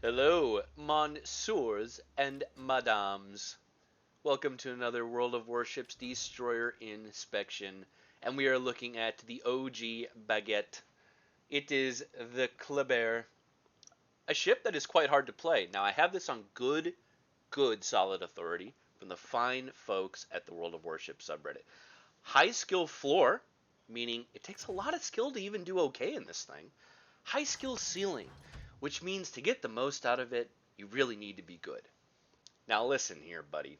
Hello, Monsieurs and Madames. Welcome to another World of Warships Destroyer inspection, and we are looking at the OG Baguette. It is the Kleber, a ship that is quite hard to play. Now, I have this on good, solid authority from the fine folks at the World of Warships subreddit. High skill floor, meaning it takes a lot of skill to even do okay in this thing. High skill ceiling, which means to get the most out of it, you really need to be good. Now listen here, buddy.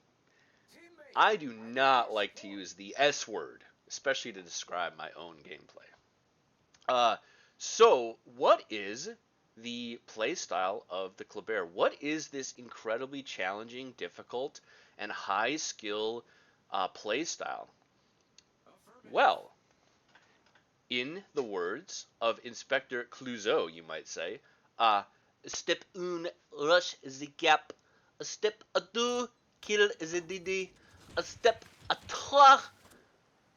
I do not like to use the S word, especially to describe my own gameplay. So what is the playstyle of the Kleber? What is this incredibly challenging, difficult, and high skill playstyle? Well, in the words of Inspector Clouseau, you might say, step 1, rush the gap. Step 2, kill the DD. Step 3,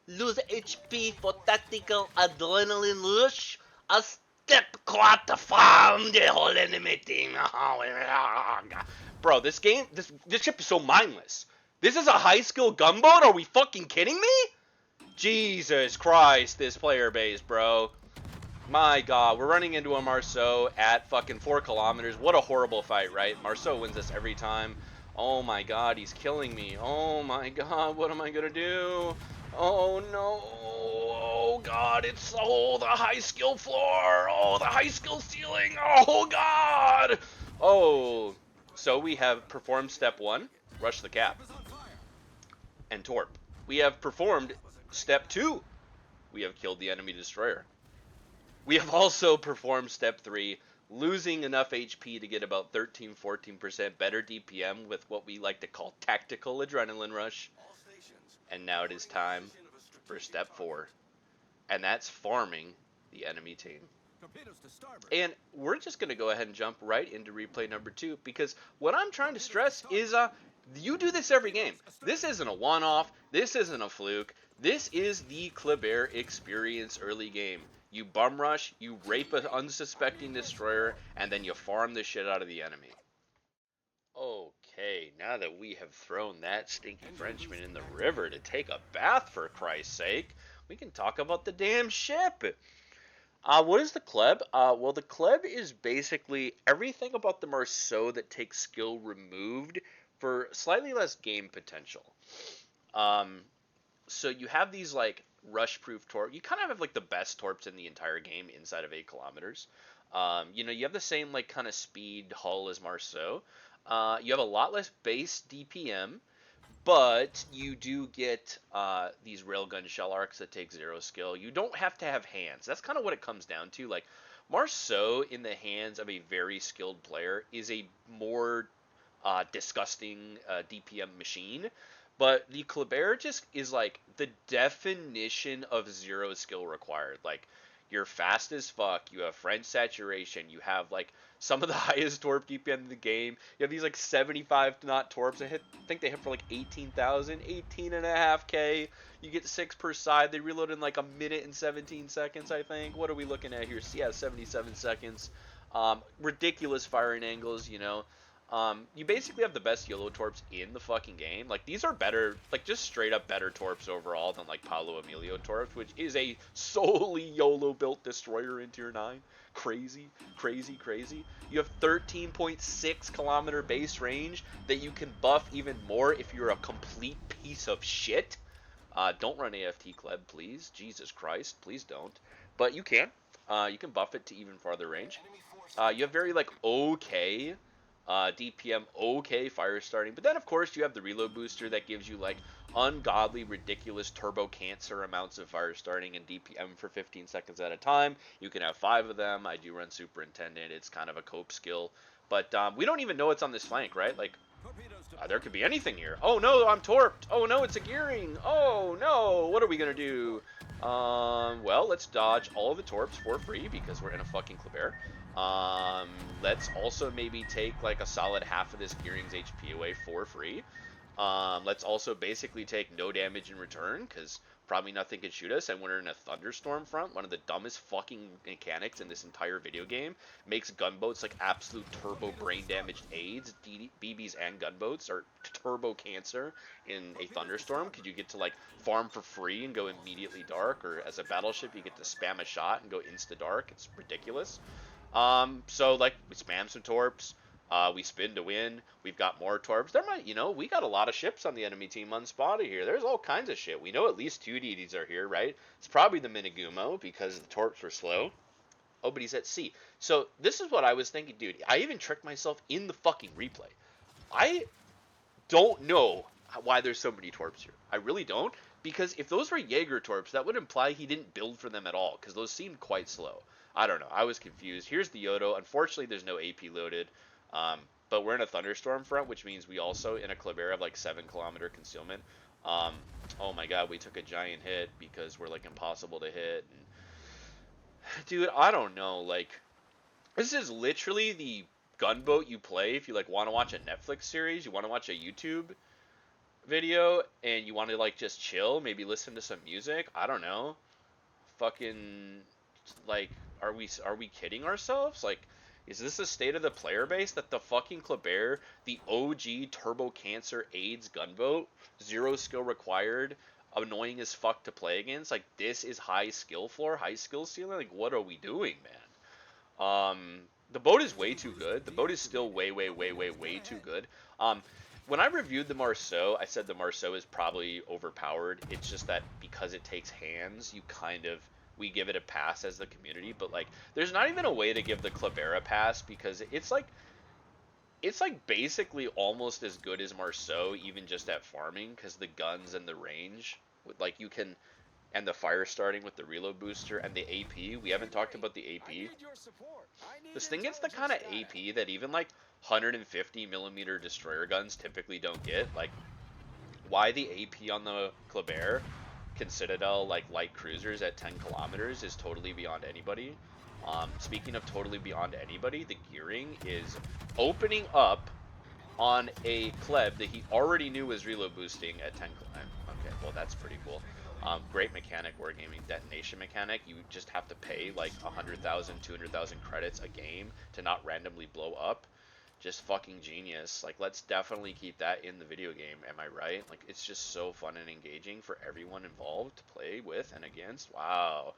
lose HP for tactical adrenaline rush. Step 4, farm the whole enemy team. Bro, this ship is so mindless. This is a high skill gunboat? Are we fucking kidding me? Jesus Christ, this player base, bro. My God, we're running into a Marceau at fucking 4 kilometers. What a horrible fight, right? Marceau wins this every time. Oh my God, he's killing me. Oh my God, what am I gonna do? Oh no. Oh God, it's the high skill floor. Oh, the high skill ceiling. Oh God. Oh, so we have performed step 1, rush the cap, and torp. We have performed step 2. We have killed the enemy destroyer. We have also performed step 3, losing enough HP to get about 13-14% better DPM with what we like to call tactical adrenaline rush. And now it is time for step 4, and that's farming the enemy team. And we're just going to go ahead and jump right into replay number 2, because what I'm trying to stress is you do this every game. This isn't a one-off. This isn't a fluke. This is the Kleber experience early game. You bum rush, you rape an unsuspecting destroyer, and then you farm the shit out of the enemy. Okay, now that we have thrown that stinky Frenchman in the river to take a bath, for Christ's sake, we can talk about the damn ship. What is the Kleb? Well, the Kleb is basically everything about the Marceau that takes skill removed for slightly less game potential. So you have these like rush-proof torp. You kind of have like the best torps in the entire game inside of 8 kilometers. You have the same like kind of speed hull as Marceau. You have a lot less base DPM, but you do get these railgun shell arcs that take 0 skill. You don't have to have hands. That's kind of what it comes down to. Like Marceau in the hands of a very skilled player is a more disgusting DPM machine. But the Kleber just is like the definition of 0 skill required. Like, you're fast as fuck, you have French saturation, you have like some of the highest torp DPM in the game. You have these like 75 knot torps. I think they hit for like 18,000, 18.5K. You get 6 per side. They reload in like a minute and 17 seconds, I think. What are we looking at here? Yeah, 77 seconds. Ridiculous firing angles, you know. You basically have the best YOLO torps in the fucking game. Like, these are better, like, just straight up better torps overall than, like, Paolo Emilio torps, which is a solely YOLO-built destroyer in Tier 9. Crazy, crazy, crazy. You have 13.6 kilometer base range that you can buff even more if you're a complete piece of shit. Don't run AFT Kleb, please. Jesus Christ, please don't. But you can. You can buff it to even farther range. You have very, like, okay DPM, okay fire starting, but then of course you have the reload booster that gives you like ungodly, ridiculous turbo cancer amounts of fire starting and DPM for 15 seconds at a time. You can have 5 of them. I do run Superintendent. It's kind of a cope skill, but we don't even know it's on this flank, right? Like, there could be anything here. Oh no, I'm torped. Oh no, it's a gearing. Oh no, what are we gonna do? Well, let's dodge all of the torps for free because we're in a fucking Kleber. Let's also maybe take like a solid half of this gearing's HP away for free. Let's also basically take no damage in return, because probably nothing can shoot us, and we're in a thunderstorm front. One of the dumbest fucking mechanics in this entire video game. Makes gunboats like absolute turbo brain damaged aids. BBs and gunboats are turbo cancer in a thunderstorm, because you get to like farm for free and go immediately dark, or as a battleship you get to spam a shot and go insta dark. It's ridiculous. So like we spam some torps. We spin to win. We've got more torps. There might, we got a lot of ships on the enemy team unspotted here. There's all kinds of shit. We know at least 2 DDs are here, right? It's probably the Minigumo because the torps were slow. Oh, but he's at sea. So this is what I was thinking, dude. I even tricked myself in the fucking replay. I don't know why there's so many torps here. I really don't. Because if those were Jaeger torps, that would imply he didn't build for them at all, because those seemed quite slow. I don't know. I was confused. Here's the Yodo. Unfortunately, there's no AP loaded. But we're in a thunderstorm front, which means we also, in a Kleber, have like 7 kilometer concealment. Oh my god, we took a giant hit because we're like impossible to hit. And, dude, I don't know. Like, this is literally the gunboat you play if you like want to watch a Netflix series, you want to watch a YouTube video, and you want to like just chill, maybe listen to some music. I don't know. Fucking like, are we kidding ourselves? Like, is this the state of the player base that the fucking Kleber, the OG Turbo Cancer AIDS gunboat, 0 skill required, annoying as fuck to play against? Like, this is high skill floor, high skill ceiling? Like, what are we doing, man? The boat is way too good. The boat is still way, way, way, way, way too good. When I reviewed the Marceau, I said the Marceau is probably overpowered. It's just that because it takes hands, we give it a pass as the community. But like, there's not even a way to give the Kleber a pass, because it's like basically almost as good as Marceau, even just at farming, because the guns and the range, like you can, and the fire starting with the reload booster and the AP. We haven't talked about the AP. This thing gets the kind of AP that even like 150 millimeter destroyer guns typically don't get. Like, why the AP on the Kleber Citadel like light cruisers at 10 kilometers is totally beyond anybody. Speaking of totally beyond anybody, the gearing is opening up on a Kleb that he already knew was reload boosting at 10 kilometers. Okay, well that's pretty cool. Great mechanic, wargaming detonation mechanic. You just have to pay like 100,000, 200,000 credits a game to not randomly blow up. Just fucking genius. Like, let's definitely keep that in the video game. Am I right? Like, it's just so fun and engaging for everyone involved to play with and against. Wow.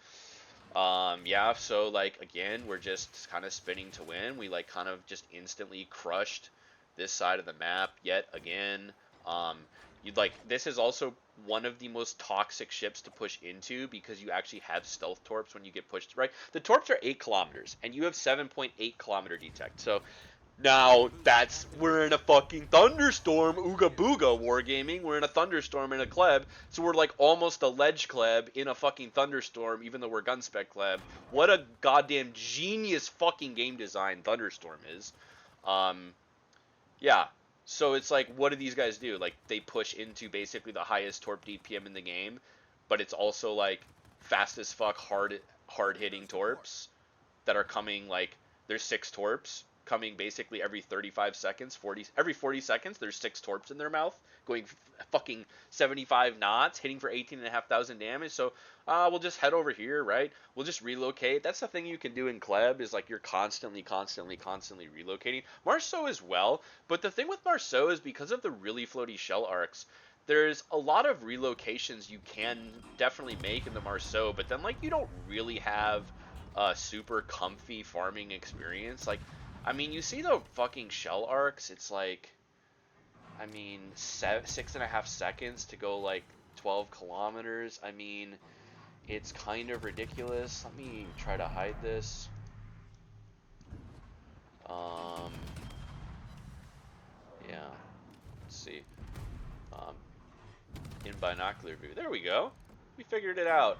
Yeah, so like again, we're just kind of spinning to win. We like kind of just instantly crushed this side of the map yet again. This is also one of the most toxic ships to push into, because you actually have stealth torps when you get pushed, right? The torps are 8 kilometers and you have 7.8 kilometer detect. So now we're in a fucking thunderstorm, ooga booga wargaming. We're in a thunderstorm in a Kleb, so we're like almost a ledge Kleb in a fucking thunderstorm, even though we're gun spec Kleb. What a goddamn genius fucking game design thunderstorm is. Yeah. So it's like, what do these guys do? Like, they push into basically the highest torp DPM in the game, but it's also like fast as fuck, hard hitting torps that are coming. Like, there's 6 torps coming basically every 35 seconds, every 40 seconds. There's 6 torps in their mouth going fucking 75 knots, hitting for 18,500 damage. So we'll just head over here, right? We'll just relocate. That's the thing you can do in Kleb, is like you're constantly relocating. Marceau as well, but the thing with Marceau is because of the really floaty shell arcs, there's a lot of relocations you can definitely make in the Marceau, but then like you don't really have a super comfy farming experience. Like, I mean, you see the fucking shell arcs, it's like, I mean, 6.5 seconds to go like 12 kilometers. I mean, it's kind of ridiculous. Let me try to hide this. Yeah, let's see. In binocular view. There we go. We figured it out.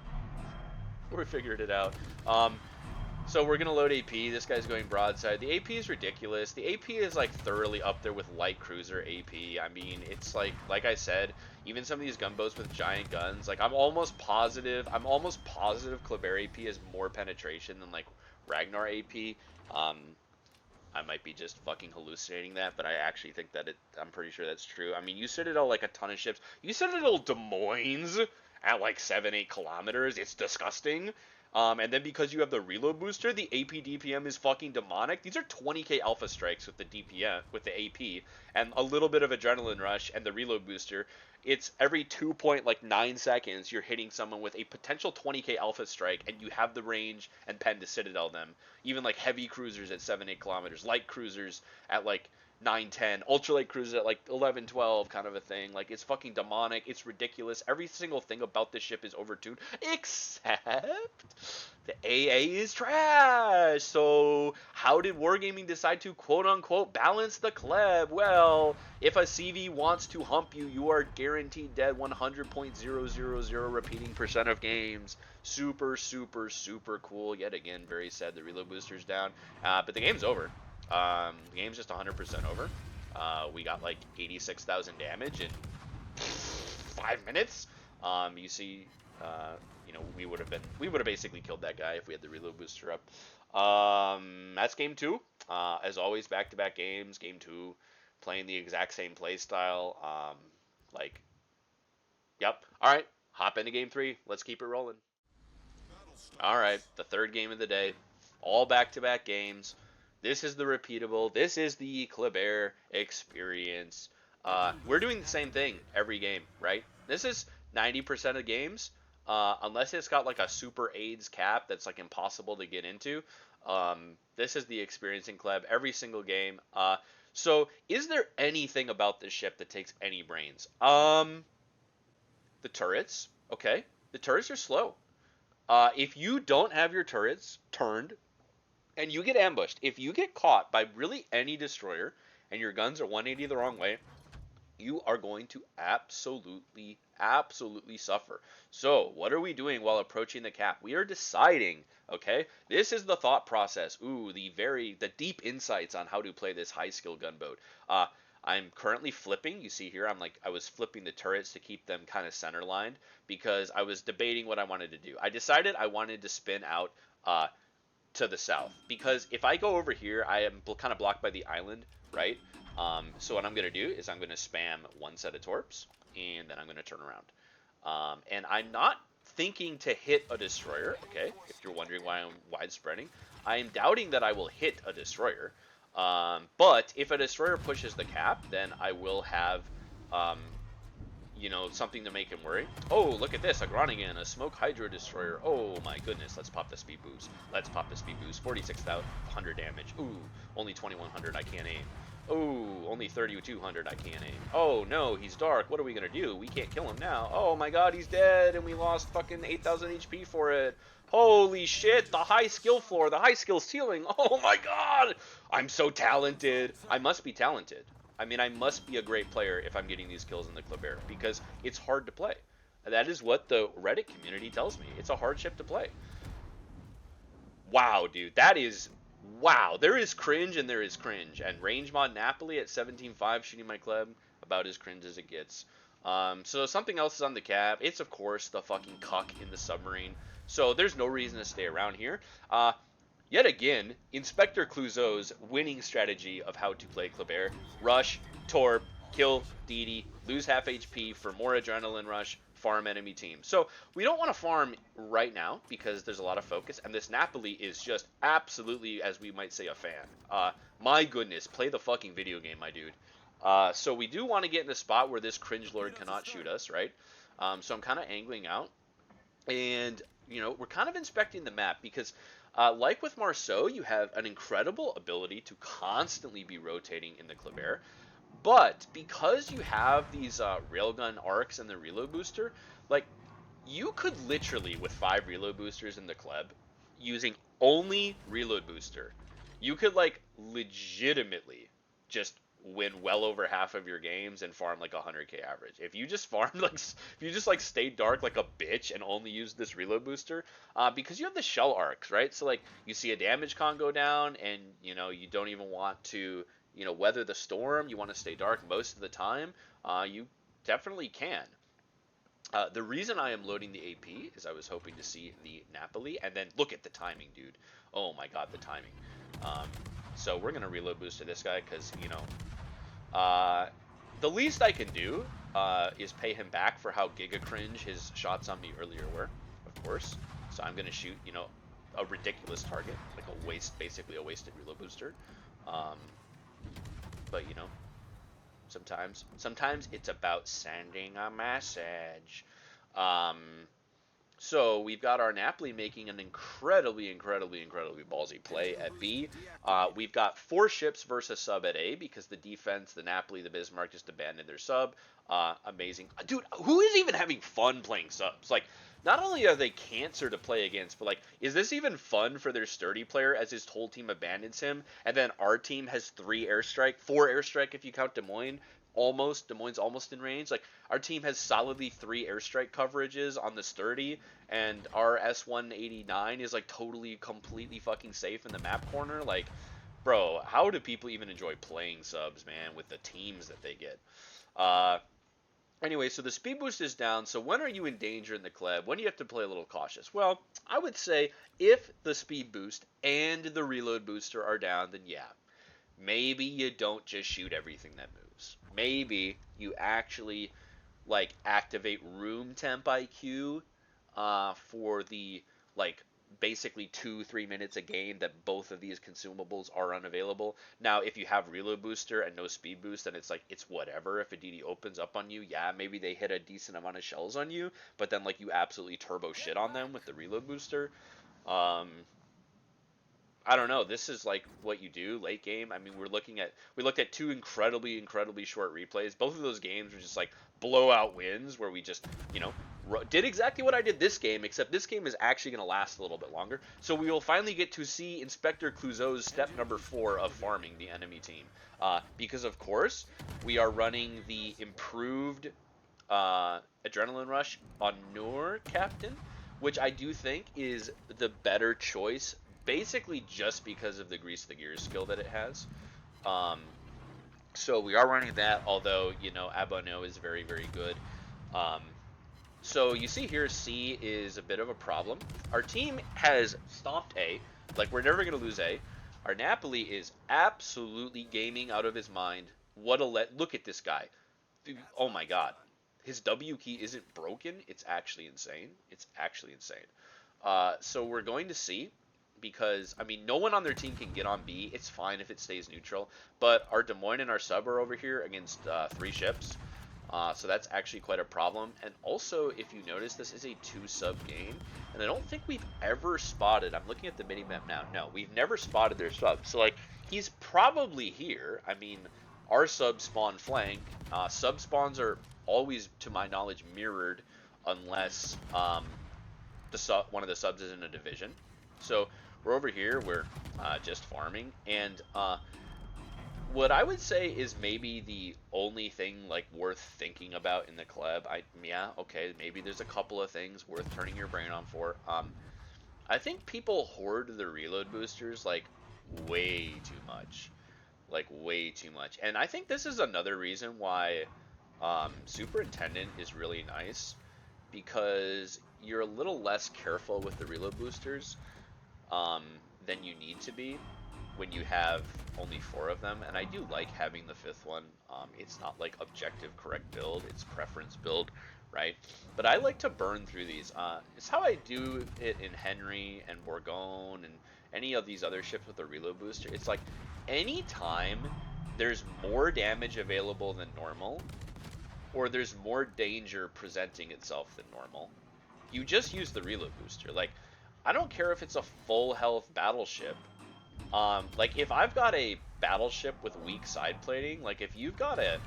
So we're going to load AP. This guy's going broadside. The AP is ridiculous. The AP is like thoroughly up there with light cruiser AP. I mean, it's like I said, even some of these gunboats with giant guns, like I'm almost positive Kleber AP has more penetration than like Ragnar AP. I might be just fucking hallucinating that, but I actually think that I'm pretty sure that's true. I mean, you Citadel like a ton of ships. You Citadel Des Moines at like 7-8 kilometers. It's disgusting. And then because you have the reload booster, the AP DPM is fucking demonic. These are 20k alpha strikes with the DPM, with the AP, and a little bit of adrenaline rush and the reload booster. It's every 2.9 seconds you're hitting someone with a potential 20k alpha strike, and you have the range and pen to Citadel them. Even like heavy cruisers at 7-8 kilometers, light cruisers at like 9-10, ultralight cruisers at like 11-12, kind of a thing. Like, it's fucking demonic. It's ridiculous. Every single thing about this ship is overtuned, except the AA is trash. So how did Wargaming decide to quote-unquote balance the Kleb? Well, if a CV wants to hump you, you are guaranteed dead 100.000 repeating percent of games. Super, super, super cool. Yet again, very sad the reload booster's down. But the game's over. The game's just 100% over. We got like 86,000 damage in 5 minutes. You see, you know, we would have basically killed that guy if we had the reload booster up. That's game 2. As always, back-to-back games. Game 2, playing the exact same play style. Yep. All right, hop into game 3. Let's keep it rolling. All right, the third game of the day. All back-to-back games. This is the repeatable. This is the Kleber experience. We're doing the same thing every game, right? This is 90% of games, unless it's got like a super AIDS cap that's like impossible to get into. This is the experience in Kleb every single game. So is there anything about this ship that takes any brains? The turrets, okay. The turrets are slow. If you don't have your turrets turned, and you get ambushed, if you get caught by really any destroyer and your guns are 180 the wrong way, you are going to absolutely, absolutely suffer. So what are we doing while approaching the cap? We are deciding, okay? This is the thought process. Ooh, the deep insights on how to play this high skill gunboat. I'm currently flipping. You see here, I was flipping the turrets to keep them kind of center lined because I was debating what I wanted to do. I decided I wanted to spin out to the south, because if I go over here, I am kind of blocked by the island, right? So what I'm going to do is I'm going to spam one set of torps, and then I'm going to turn around. And I'm not thinking to hit a destroyer, okay? If you're wondering why I'm wide spreading, I am doubting that I will hit a destroyer. But if a destroyer pushes the cap, then I will have you know, something to make him worry. Oh, look at this, a Groningen, a smoke hydro destroyer. Oh my goodness, let's pop the speed boost. Let's pop the speed boost. 46,100 damage. Ooh, only 2,100, I can't aim. Oh, only 3,200, I can't aim. Oh no, he's dark. What are we gonna do? We can't kill him now. Oh my god, he's dead, and we lost fucking 8,000 HP for it. Holy shit, the high skill floor, the high skill ceiling. Oh my god, I'm so talented. I must be talented. I mean, I must be a great player if I'm getting these kills in the Kleber, because it's hard to play. That is what the Reddit community tells me. It's a hard ship to play. Wow, dude. That is... Wow. There is cringe and there is cringe. And range mod Napoli at 17.5 shooting my Kleb, about as cringe as it gets. So something else is on the cap. It's, of course, the fucking cuck in the submarine. So there's no reason to stay around here. Yet again, Inspector Clouseau's winning strategy of how to play Kleber: rush, torp, kill DD, lose half HP for more adrenaline rush, farm enemy team. So we don't want to farm right now because there's a lot of focus, and this Napoli is just absolutely, as we might say, a fan. My goodness, play the fucking video game, my dude. So we do want to get in a spot where this cringe lord cannot shoot us, right? So I'm kind of angling out, and you know, we're kind of inspecting the map because like with Marceau, you have an incredible ability to constantly be rotating in the Kleber. But because you have these railgun arcs and the reload booster, like, you could literally, with 5 reload boosters in the Kleb, using only reload booster, you could, like, legitimately just win well over half of your games and farm like 100k average. If you just farmed like, if you just like stayed dark like a bitch and only used this reload booster, because you have the shell arcs, right? So like you see a damage con go down, and you know you don't even want to, you know, weather the storm. You want to stay dark most of the time. You definitely can. The reason I am loading the AP is I was hoping to see the Napoli, and then look at the timing, dude. Oh my god, the timing. So we're gonna reload booster this guy because uh, the least I can do is pay him back for how giga cringe his shots on me earlier were, of course. So I'm gonna shoot, a ridiculous target, like a waste, basically a wasted reload booster. Um, but sometimes it's about sending a message. Um, so we've got our Napoli making an incredibly ballsy play at B. We've got 4 ships versus sub at A because the defense, the Napoli, the Bismarck just abandoned their sub. Amazing. Dude, who is even having fun playing subs? Like, not only are they cancer to play against, but like, is this even fun for their sturdy player as his whole team abandons him? And then our team has 4 airstrike if you count Des Moines. Des Moines almost in range. Like, our team has solidly 3 airstrike coverages on the sturdy, and our S189 is like totally, completely fucking safe in the map corner. Like, bro, how do people even enjoy playing subs, man, with the teams that they get? Uh, Anyway, so the speed boost is down. So when are you in danger in the Kleb? When do you have to play a little cautious? Well, I would say if the speed boost and the reload booster are down, then yeah, maybe you don't just shoot everything that moves. Maybe you actually like activate room temp IQ for the like basically 2-3 minutes a game that both of these consumables are unavailable. Now, if you have reload booster and no speed boost, then it's whatever. If a DD opens up on you, yeah, maybe they hit a decent amount of shells on you, but then like you absolutely turbo shit on them with the reload booster. Um, I don't know. This is like what you do late game. I mean, we looked at 2 incredibly short replays. Both of those games were just like blowout wins where we just did exactly what I did this game, except this game is actually going to last a little bit longer. So we will finally get to see Inspector Clouseau's step number 4 of farming the enemy team, because of course we are running the improved Adrenaline Rush on Noor Captain, which I do think is the better choice, basically just because of the Grease the Gears skill that it has. Um, so we are running that, although, Abono is very good. Um, so you see here, C is a bit of a problem. Our team has stomped A, like we're never going to lose A. Our Napoli is absolutely gaming out of his mind. Look at this guy. Oh my god. His W key isn't broken. It's actually insane. It's actually insane. So we're going to see, because I mean, no one on their team can get on B. It's fine if it stays neutral. But our Des Moines and our sub are over here against 3 ships. So that's actually quite a problem. And also, if you notice, this is a 2-sub game. And I don't think we've ever spotted, I'm looking at the minimap now. No, we've never spotted their sub. So, like, he's probably here. I mean, our sub spawn flank. Sub spawns are always, to my knowledge, mirrored unless one of the subs is in a division. So we're over here. We're just farming. And what I would say is maybe the only thing like worth thinking about in the club. Yeah, okay, maybe there's a couple of things worth turning your brain on for. I think people hoard the reload boosters like way too much, and I think this is another reason why Superintendent is really nice, because you're a little less careful with the reload boosters um, than you need to be when you have only 4 of them. And I do like having the 5th one. It's not like objective correct build, it's preference build, right? But I like to burn through these. It's how I do it in Henry and Bourgogne and any of these other ships with a reload booster. It's like anytime there's more damage available than normal, or there's more danger presenting itself than normal, you just use the reload booster. Like, I don't care if it's a full health battleship. Like, if I've got a battleship with weak side plating, like if you've got a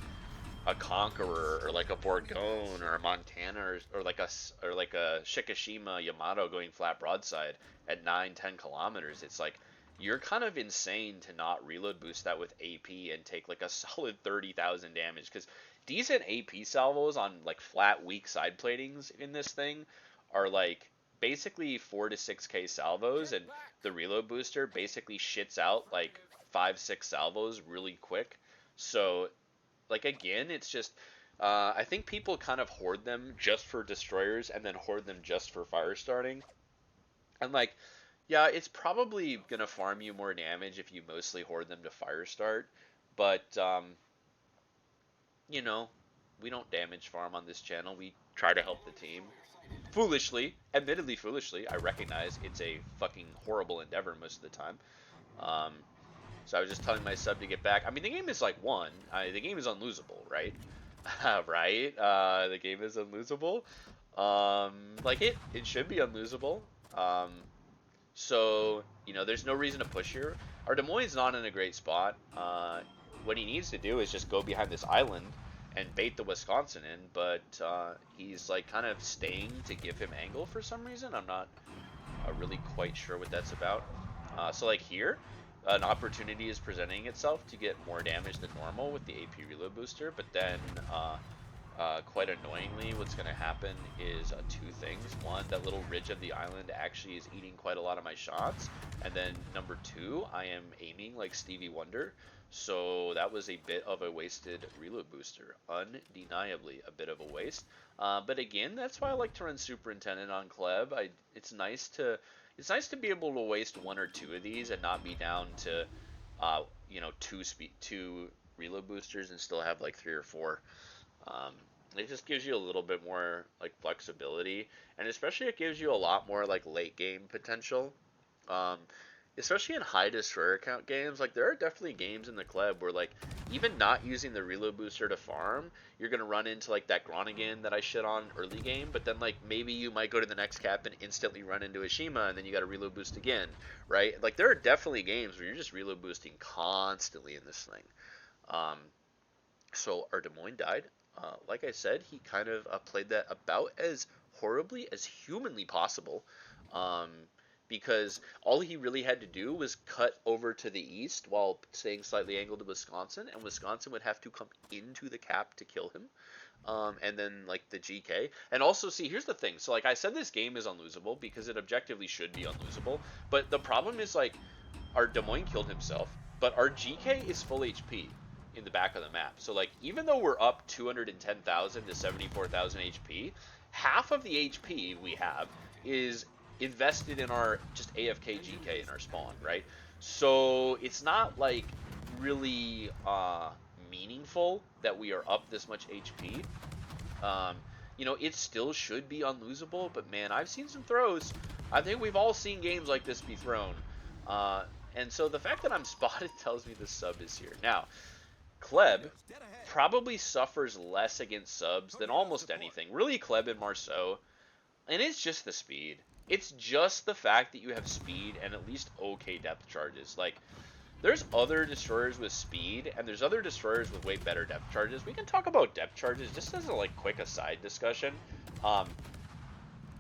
Conqueror or like a Bourgogne or a Montana or like a Shikishima Yamato going flat broadside at 9-10 kilometers, it's like you're kind of insane to not reload boost that with AP and take like a solid 30,000 damage, because decent AP salvos on like flat weak side platings in this thing are like basically 4 to 6k salvos, and the reload booster basically shits out like 5-6 salvos really quick. So like, again, it's just I think people kind of hoard them just for destroyers and then hoard them just for fire starting. And like, Yeah, it's probably gonna farm you more damage if you mostly hoard them to fire start, but you know, we don't damage farm on this channel. We try to help the team. Foolishly, admittedly foolishly, I recognize it's a fucking horrible endeavor most of the time. Um, so I was just telling my sub to get back. I mean, the game is like won. The game is unlosable, right? Right? The game is unlosable. Like it should be unlosable. Um, so, there's no reason to push here. Our Des Moines not in a great spot. What he needs to do is just go behind this island and bait the Wisconsin in, but he's like kind of staying to give him angle for some reason. I'm not really quite sure what that's about. So like here, an opportunity is presenting itself to get more damage than normal with the AP reload booster, but then quite annoyingly, what's going to happen is two things. One, that little ridge of the island actually is eating quite a lot of my shots. And then number two, I am aiming like Stevie Wonder. So that was a bit of a wasted reload booster. Undeniably a bit of a waste. But again, that's why I like to run Superintendent on Kleb. It's nice to be able to waste one or two of these and not be down to two reload boosters and still have like three or four. It just gives you a little bit more like flexibility, and especially it gives you a lot more like late game potential. Um, Especially in high destroyer count games, like there are definitely games in the club where like even not using the reload booster to farm, you're gonna run into like that Groningen that I shit on early game, but then like maybe you might go to the next cap and instantly run into a Shima, and then you got to reload boost again, right? Like there are definitely games where you're just reload boosting constantly in this thing. Um, so our Des Moines died. Like I said, he kind of played that about as horribly as humanly possible, um, because all he really had to do was cut over to the east while staying slightly angled to Wisconsin, and Wisconsin would have to come into the cap to kill him. And then like the GK, and also see, here's the thing. So like I said, this game is unlosable because it objectively should be unlosable, but the problem is like our Des Moines killed himself, but our GK is full HP in the back of the map. So like even though we're up 210,000 to 74,000 HP, half of the HP we have is invested in our just AFK GK in our spawn, right? So it's not like really meaningful that we are up this much HP. It still should be unlosable, but man, I've seen some throws. I think we've all seen games like this be thrown. And so the fact that I'm spotted tells me the sub is here. Now, Kleb probably suffers less against subs than almost anything. Really, Kleb and Marceau. And it's just the speed. It's just the fact that you have speed and at least okay depth charges. Like, there's other destroyers with speed, and there's other destroyers with way better depth charges. We can talk about depth charges just as a like quick aside discussion.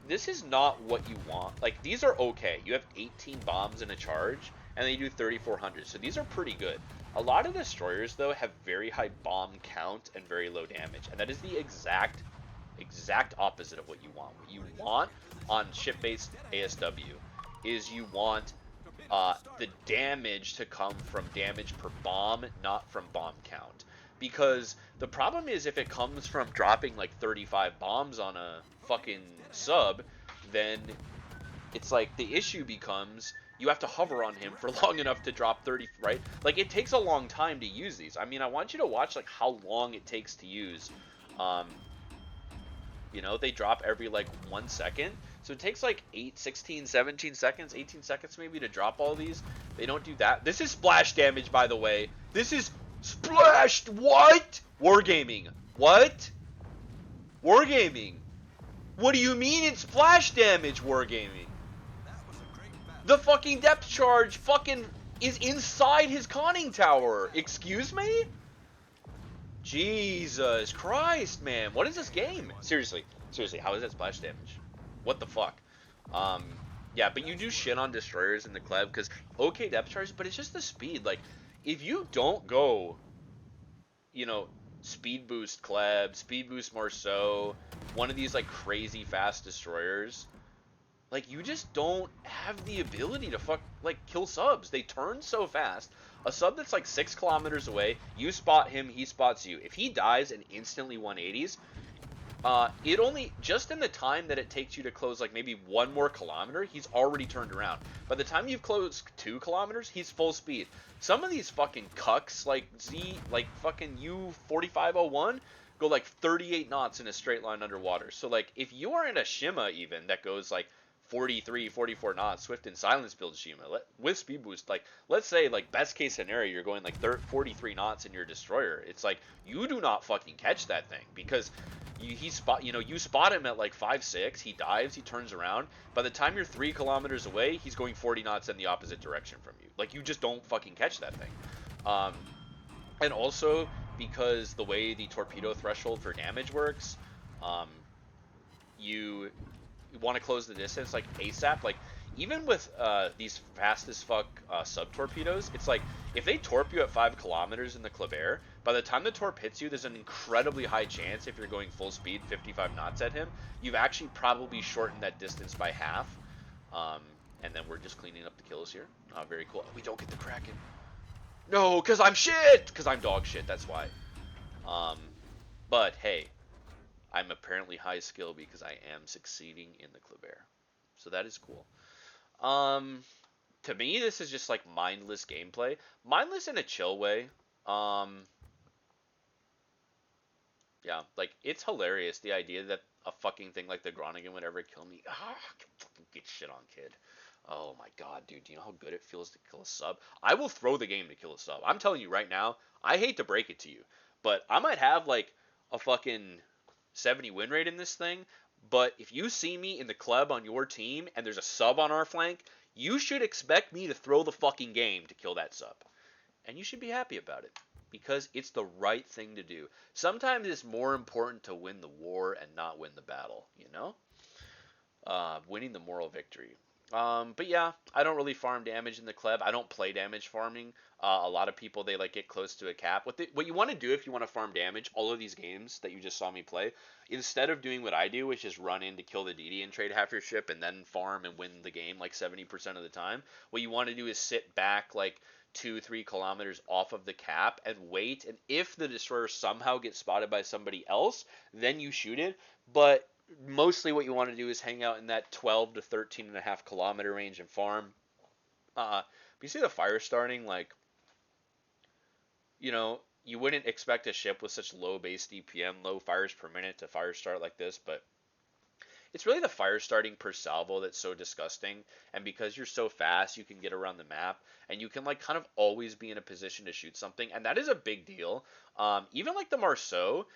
This is not what you want. Like, these are okay. You have 18 bombs in a charge, and they do 3,400. So these are pretty good. A lot of destroyers, though, have very high bomb count and very low damage. And that is the exact opposite of what you want. What you want on ship-based ASW is you want the damage to come from damage per bomb, not from bomb count. Because the problem is if it comes from dropping like 35 bombs on a fucking sub, then it's like the issue becomes you have to hover on him for long enough to drop 30, right? Like it takes a long time to use these. I mean, I want you to watch like how long it takes to use. They drop every like 1 second. So it takes like 8, 16, 17 seconds, 18 seconds maybe to drop all these. They don't do that. This is splash damage, by the way. This is splashed. What? Wargaming. What? Wargaming. What do you mean it's splash damage, Wargaming? The fucking depth charge fucking is inside his conning tower. Excuse me? Jesus Christ, man. What is this game? Seriously, how is that splash damage? What the fuck? Yeah, but you do shit on destroyers in the club because okay depth charge, but it's just the speed. Like, if you don't go, speed boost Kleb, speed boost Marceau, one of these like crazy fast destroyers, like you just don't have the ability to kill subs. They turn so fast. A sub that's like 6 kilometers away, you spot him, he spots you. If he dies and instantly 180s, It only just in the time that it takes you to close like maybe 1 more kilometer, he's already turned around. By the time you've closed 2 kilometers, he's full speed. Some of these fucking cucks like like fucking U4501 go like 38 knots in a straight line underwater. So like if you are in a Shima even that goes like 43, 44 knots, Swift and Silence build Shima with speed boost, like let's say like best case scenario you're going like 43 knots in your destroyer. It's like you do not fucking catch that thing because you spot him at like 5-6. He dives, he turns around. By the time you're 3 kilometers away, he's going 40 knots in the opposite direction from you. Like you just don't fucking catch that thing. Um, and also because the way the torpedo threshold for damage works, um, you want to close the distance like ASAP. Like even with these fast as fuck sub torpedoes, it's like if they torp you at 5 kilometers in the Kleber, by the time the torp hits you, there's an incredibly high chance if you're going full speed, 55 knots at him, you've actually probably shortened that distance by half. Um, and then we're just cleaning up the kills here. Very cool. We don't get the Kraken. No, because I'm shit. Because I'm dog shit. That's why. Um, but hey, I'm apparently high skill because I am succeeding in the Kleber. So that is cool. Um, to me, this is just like mindless gameplay. Mindless in a chill way. Um, yeah, like it's hilarious the idea that a fucking thing like the Groningen would ever kill me. Ah, get shit on, kid. Oh my god, dude, do you know how good it feels to kill a sub? I will throw the game to kill a sub. I'm telling you right now, I hate to break it to you, but I might have like a fucking 70 win rate in this thing, but if you see me in the club on your team and there's a sub on our flank, you should expect me to throw the fucking game to kill that sub. And you should be happy about it because it's the right thing to do. Sometimes it's more important to win the war and not win the battle, you know? Winning the moral victory. But yeah, I don't really farm damage in the Kleb. I don't play damage farming. A lot of people they like get close to a cap. What you want to do if you want to farm damage, all of these games that you just saw me play, instead of doing what I do, which is run in to kill the DD and trade half your ship and then farm and win the game like 70% of the time, what you want to do is sit back like 2-3 kilometers off of the cap and wait. And if the destroyer somehow gets spotted by somebody else, then you shoot it. But mostly what you want to do is hang out in that 12 to 13.5 kilometer range and farm. You see the fire starting, like, you wouldn't expect a ship with such low base DPM, low fires per minute to fire start like this, but it's really the fire starting per salvo that's so disgusting. And because you're so fast, you can get around the map and you can like kind of always be in a position to shoot something. And that is a big deal. Even like the Marceau,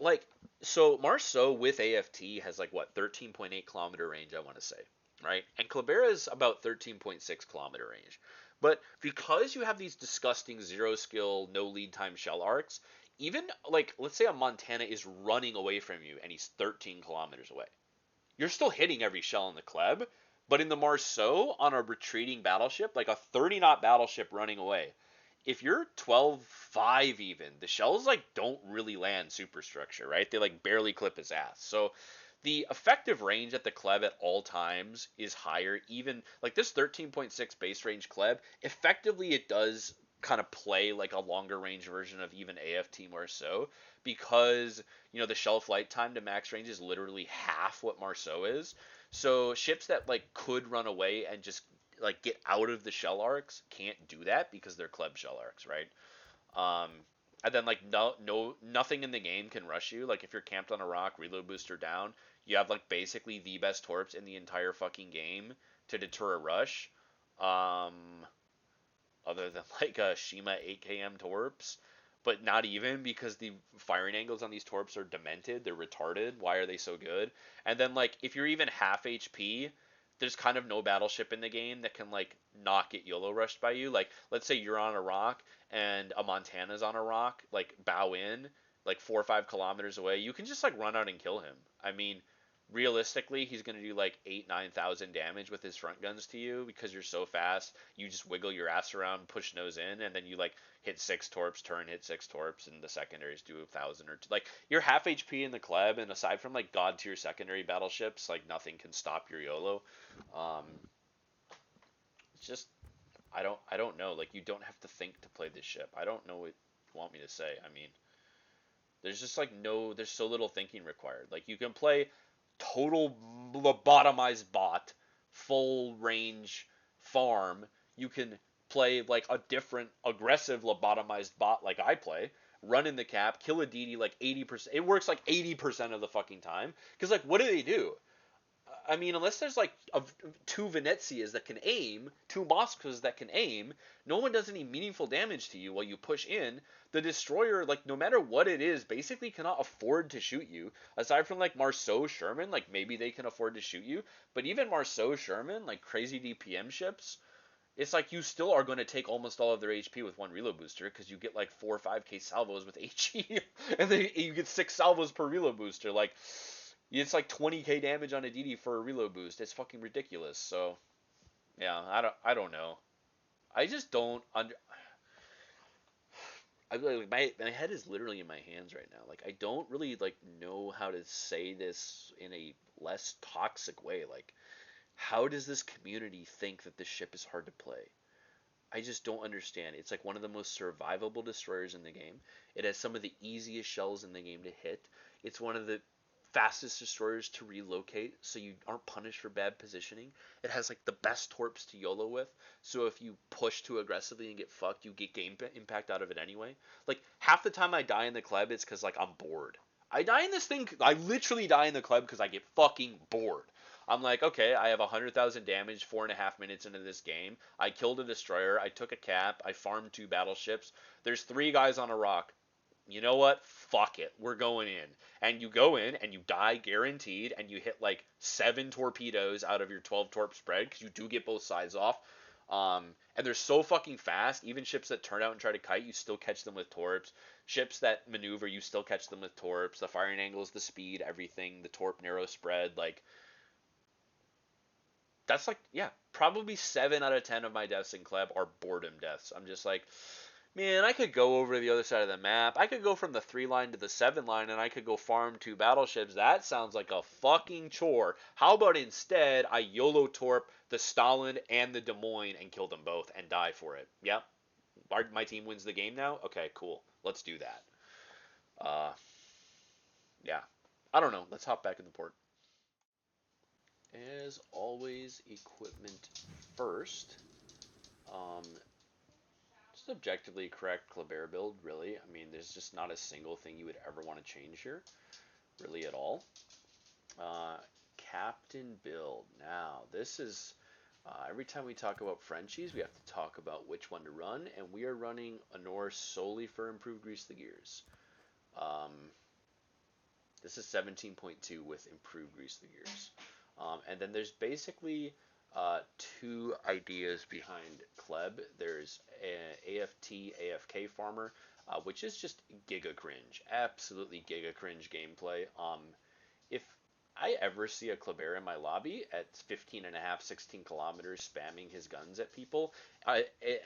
like so Marceau with AFT has like what 13.8 kilometer range, I want to say, right? And Kleber is about 13.6 kilometer range. But because you have these disgusting zero skill, no lead time shell arcs, even like let's say a Montana is running away from you and he's 13 kilometers away, you're still hitting every shell in the Kleb. But in the Marceau on a retreating battleship, like a 30 knot battleship running away, if you're 12-5 even, the shells like don't really land superstructure, right? They like barely clip his ass. So the effective range at the Kleb at all times is higher. Even like this 13.6 base range Kleb, effectively it does kind of play like a longer range version of even AFT Marceau because the shell flight time to max range is literally half what Marceau is. So ships that like could run away and just like get out of the shell arcs can't do that because they're Kleb shell arcs, right? Um, and then like nothing in the game can rush you. Like if you're camped on a rock, reload booster down, you have like basically the best torps in the entire fucking game to deter a rush. Um, Other than like a Shima 8 km torps, but not even because the firing angles on these torps are demented. They're retarded. Why are they so good? And then like if you're even half HP, there's kind of no battleship in the game that can like not get YOLO rushed by you. Like let's say you're on a rock and a Montana's on a rock, like bow in like 4 or 5 kilometers away, you can just like run out and kill him. I mean, realistically, he's going to do like 8-9 thousand damage with his front guns to you because you're so fast. You just wiggle your ass around, push nose in, and then you like hit 6 torps, turn, hit 6 torps, and the secondaries do 1,000 or two. Like you're half HP in the Kleb, and aside from like god tier secondary battleships, like nothing can stop your YOLO. Um, it's just I don't know. Like you don't have to think to play this ship. I don't know what you want me to say. I mean, There's just like no, there's so little thinking required. Like you can play total lobotomized bot, full range farm. You can play like a different aggressive lobotomized bot like I play, run in the cap, kill a DD like 80%. It works like 80% of the fucking time. Because like, what do? I mean, unless there's like two Venezias that can aim, two Moskvas that can aim, no one does any meaningful damage to you while you push in. The destroyer, like no matter what it is, basically cannot afford to shoot you. Aside from like Marceau Sherman, like maybe they can afford to shoot you, but even Marceau Sherman, like crazy DPM ships, it's like you still are going to take almost all of their HP with one reload booster because you get like 4 or 5k salvos with HE, and then you get 6 salvos per reload booster. Like it's like 20k damage on a DD for a reload boost. It's fucking ridiculous. So yeah, I don't know. I just don't under. I like my head is literally in my hands right now. Like I don't really like know how to say this in a less toxic way. Like how does this community think that this ship is hard to play? I just don't understand. It's like one of the most survivable destroyers in the game. It has some of the easiest shells in the game to hit. It's one of the fastest destroyers to relocate, so you aren't punished for bad positioning. It has like the best torps to YOLO with, so if you push too aggressively and get fucked, you get game impact out of it anyway. Like half the time I die in the Kleb, it's because like I'm bored. I die in this thing. I literally die in the Kleb because I get fucking bored. I'm like, okay, I have 100,000 damage 4.5 minutes into this game. I killed a destroyer. I took a cap. I farmed 2 battleships. There's 3 guys on a rock. You know what? Fuck it. We're going in. And you go in and you die guaranteed and you hit like 7 torpedoes out of your 12 torp spread because you do get both sides off. And they're so fucking fast. Even ships that turn out and try to kite, you still catch them with torps. Ships that maneuver, you still catch them with torps. The firing angles, the speed, everything, the torp narrow spread. Like, that's like, yeah, probably 7 out of 10 of my deaths in Kleb are boredom deaths. I'm just like, man, I could go over to the other side of the map. I could go from the 3 line to the 7 line and I could go farm 2 battleships. That sounds like a fucking chore. How about instead I YOLO Torp the Stalin and the Des Moines and kill them both and die for it? Yep. My team wins the game now? Okay, cool. Let's do that. Uh, yeah. I don't know. Let's hop back in the port. As always, equipment first. Um, Just objectively correct Kleber build, really. I mean, there's just not a single thing you would ever want to change here, really at all. Uh, Captain build. Now, this is every time we talk about Frenchies, we have to talk about which one to run, and we are running Honor solely for improved grease the gears. Um, this is 17.2 with improved grease the gears. And then there's basically 2 ideas behind Kleb. There's AFT AFK Farmer, which is just giga cringe, absolutely giga cringe gameplay. If I ever see a Kleber in my lobby at 15 and a half, 16 kilometers spamming his guns at people,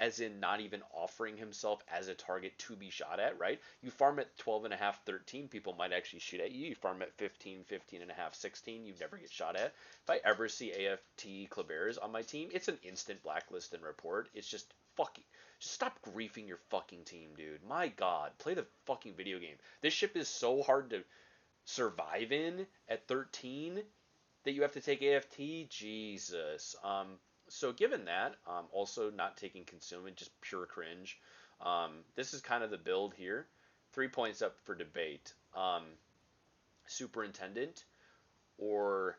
as in not even offering himself as a target to be shot at, right? You farm at 12 and a half, 13, people might actually shoot at you. You farm at 15, 15 and a half, 16, you never get shot at. If I ever see AFT Klebers on my team, it's an instant blacklist and report. It's just fucking. Just stop griefing your fucking team, dude. My god, play the fucking video game. This ship is so hard to survive in at 13 that you have to take AFT. Jesus. So given that, also not taking consummate, just pure cringe. This is kind of the build here. 3 points up for debate. Superintendent, or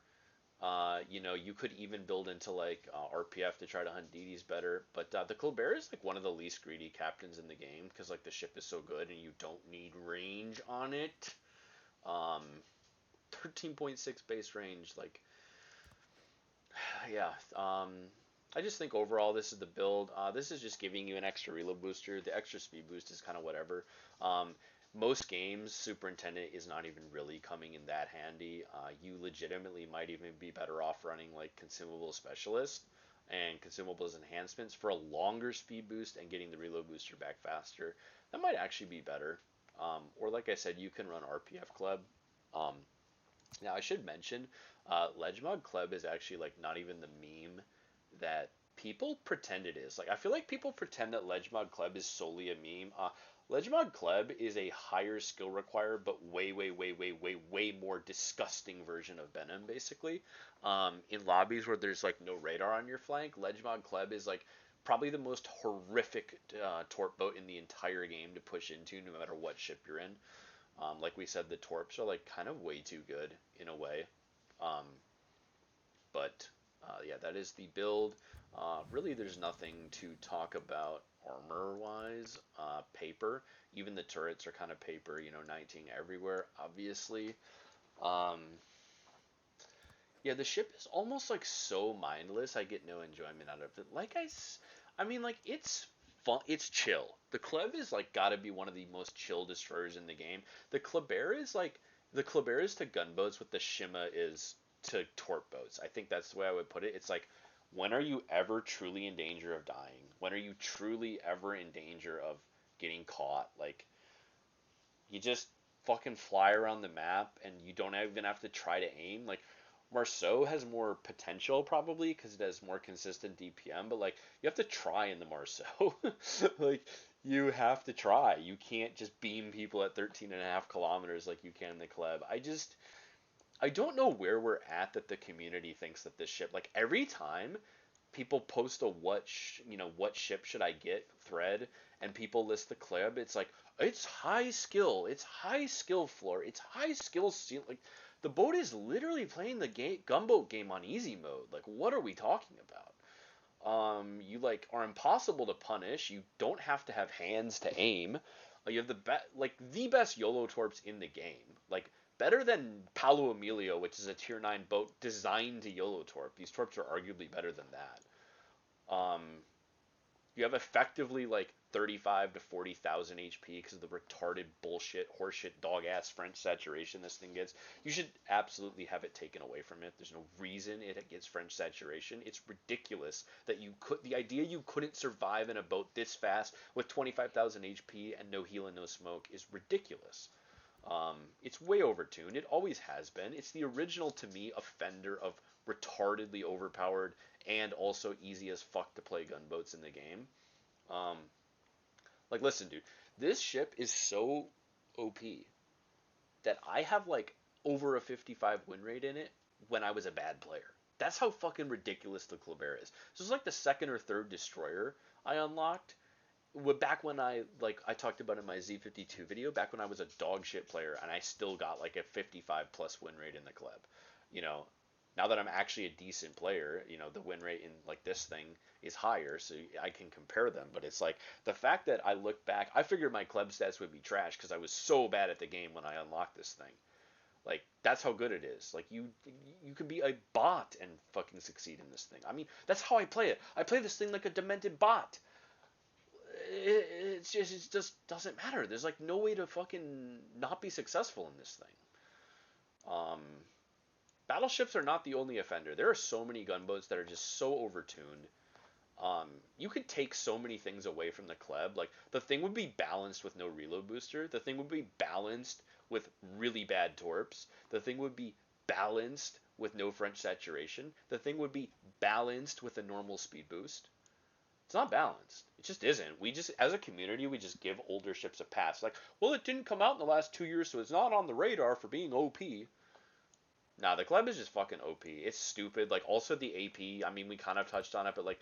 you could even build into like RPF to try to hunt DDs better. But the Colbert is like one of the least greedy captains in the game because like the ship is so good and you don't need range on it. Um, 13.6 base range, like, yeah. I just think overall this is the build. This is just giving you an extra reload booster. The extra speed boost is kind of whatever. Most games, Superintendent is not even really coming in that handy. You legitimately might even be better off running like Consumable Specialist and Consumables Enhancements for a longer speed boost and getting the reload booster back faster. That might actually be better. Or like I said, you can run RPF Club. Um, Now I should mention, Ledgemog Kleb is actually like not even the meme that people pretend it is. Like I feel like people pretend that Ledgemog Kleb is solely a meme. Legmod Kleb is a higher skill require, but way, way, way, way, way, way more disgusting version of Venom, basically. In lobbies where there's like no radar on your flank, Legmod Kleb is like probably the most horrific torp boat in the entire game to push into, no matter what ship you're in. Like we said, the torps are like kind of way too good in a way. Um, but yeah, that is the build. Really, there's nothing to talk about armor wise. Paper, even the turrets are kind of paper. 19 everywhere, obviously. Um, yeah, the ship is almost like so mindless. I get no enjoyment out of it. I mean, like it's fun. It's chill. The Kleber is like got to be one of the most chill destroyers in the game. The Kleber is to gunboats what the Shima is to torp boats. I think that's the way I would put it. It's like, when are you ever truly in danger of dying? When are you truly ever in danger of getting caught? Like, you just fucking fly around the map and you don't even have to try to aim. Like, Marceau has more potential probably because it has more consistent DPM, but like you have to try in the Marceau. Like, you have to try. You can't just beam people at 13.5 kilometers like you can in the Kleb. I don't know where we're at that the community thinks that this ship, like every time people post a what ship should I get thread, and people list the Kleb, it's like it's high skill floor, it's high skill seal. Like, the boat is literally playing the game gunboat game on easy mode. Like, what are we talking about? You like are impossible to punish. You don't have to have hands to aim. You have the best YOLO torps in the game. Like, better than Palo Emilio, which is a tier 9 boat designed to YOLO torp. These torps are arguably better than that. You have effectively like 35 to 40,000 HP because of the retarded bullshit, horseshit, dog ass French saturation this thing gets. You should absolutely have it taken away from it. There's no reason it gets French saturation. It's ridiculous that the idea you couldn't survive in a boat this fast with 25,000 HP and no heal and no smoke is ridiculous. It's way overtuned. It always has been. It's the original, to me, offender of retardedly overpowered and also easy as fuck to play gunboats in the game. Um, like, listen, dude, this ship is so OP that I have like over a 55 win rate in it when I was a bad player. That's how fucking ridiculous the Kleber is. This was like the second or third destroyer I unlocked. Back when I talked about in my Z52 video, back when I was a dog shit player and I still got like a 55 plus win rate in the club. You know, now that I'm actually a decent player, the win rate in like this thing is higher, so I can compare them. But it's like the fact that I look back, I figured my club stats would be trash because I was so bad at the game when I unlocked this thing. Like, that's how good it is. Like, you can be a bot and fucking succeed in this thing. I mean, that's how I play it. I play this thing like a demented bot. It just doesn't matter. There's like no way to fucking not be successful in this thing. Um, Battleships are not the only offender. There are so many gunboats that are just so overtuned. You could take so many things away from the Kleb. Like, the thing would be balanced with no reload booster. The thing would be balanced with really bad torps. The thing would be balanced with no French saturation. The thing would be balanced with a normal speed boost. It's not balanced. It just isn't. We just, as a community, we just give older ships a pass. Like, well, it didn't come out in the last 2 years, so it's not on the radar for being OP. Nah, the club is just fucking OP. It's stupid. Like, also the AP. I mean, we kind of touched on it, but like,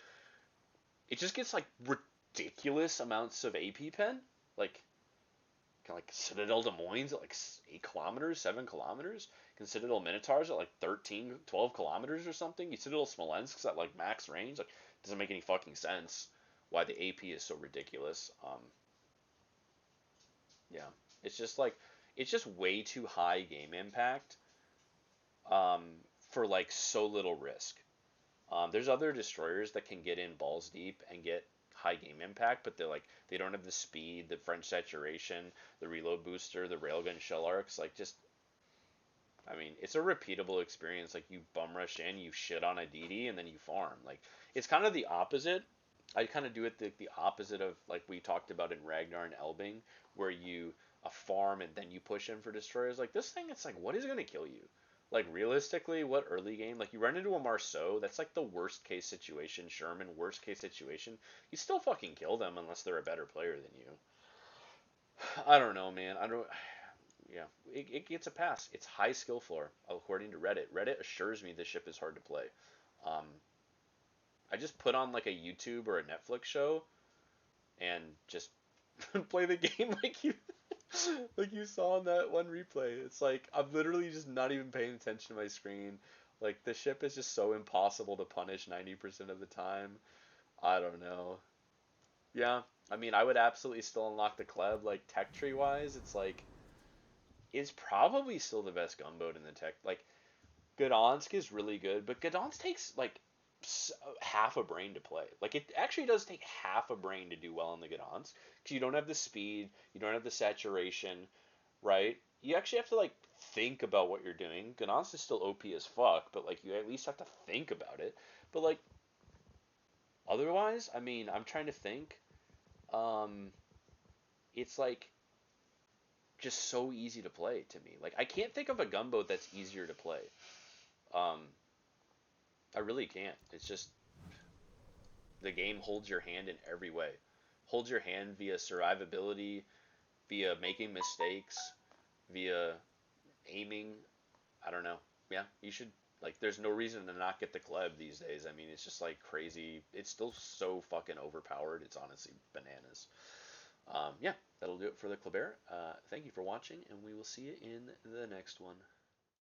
it just gets like ridiculous amounts of AP pen. Like, kind of like Citadel Des Moines at like 8 kilometers, 7 kilometers. Citadel Minotaurs at like 13, 12 kilometers or something. You Citadel Smolensk's at like max range. Like, doesn't make any fucking sense why the AP is so ridiculous. Yeah, it's just like it's just way too high game impact um, for like so little risk. There's other destroyers that can get in balls deep and get high game impact, but they don't have the speed, the French saturation, the reload booster, the railgun shell arcs. Like, just, I mean, it's a repeatable experience. Like, you bum rush in, you shit on a DD, and then you farm. Like, it's kind of the opposite. I kind of do it the opposite of like we talked about in Ragnar and Elbing, where you farm and then you push in for destroyers. Like, this thing, it's like, what is gonna kill you? Like, realistically, what early game? Like, you run into a Marceau, that's like the worst case situation. Sherman, worst case situation. You still fucking kill them unless they're a better player than you. I don't know, man. I don't. Yeah, it gets a pass. It's high skill floor, according to Reddit. Reddit assures me this ship is hard to play. Um, I just put on like a YouTube or a Netflix show and just play the game like you saw in that one replay. It's like I'm literally just not even paying attention to my screen. Like the ship is just so impossible to punish 90% of the time. I don't know. Yeah, I mean, I would absolutely still unlock the Kleb. Like tech tree wise, it's like it's probably still the best gunboat in the tech. Like Gdansk is really good, but Gdansk takes like half a brain to play. Like it actually does take half a brain to do well on the Gdansk because you don't have the speed, you don't have the saturation, right? You actually have to like think about what you're doing. Gdansk is still OP as fuck, but like you at least have to think about it. But like otherwise, I mean, I'm trying to think. Um, it's like just so easy to play to me. Like I can't think of a gunboat that's easier to play. Um, I really can't. It's just the game holds your hand in every way. Holds your hand via survivability, via making mistakes, via aiming. I don't know. Yeah, you should like there's no reason to not get the Kleb these days. I mean, it's just like crazy. It's still so fucking overpowered. It's honestly bananas. Yeah, that'll do it for the Kleber. Thank you for watching, and we will see you in the next one.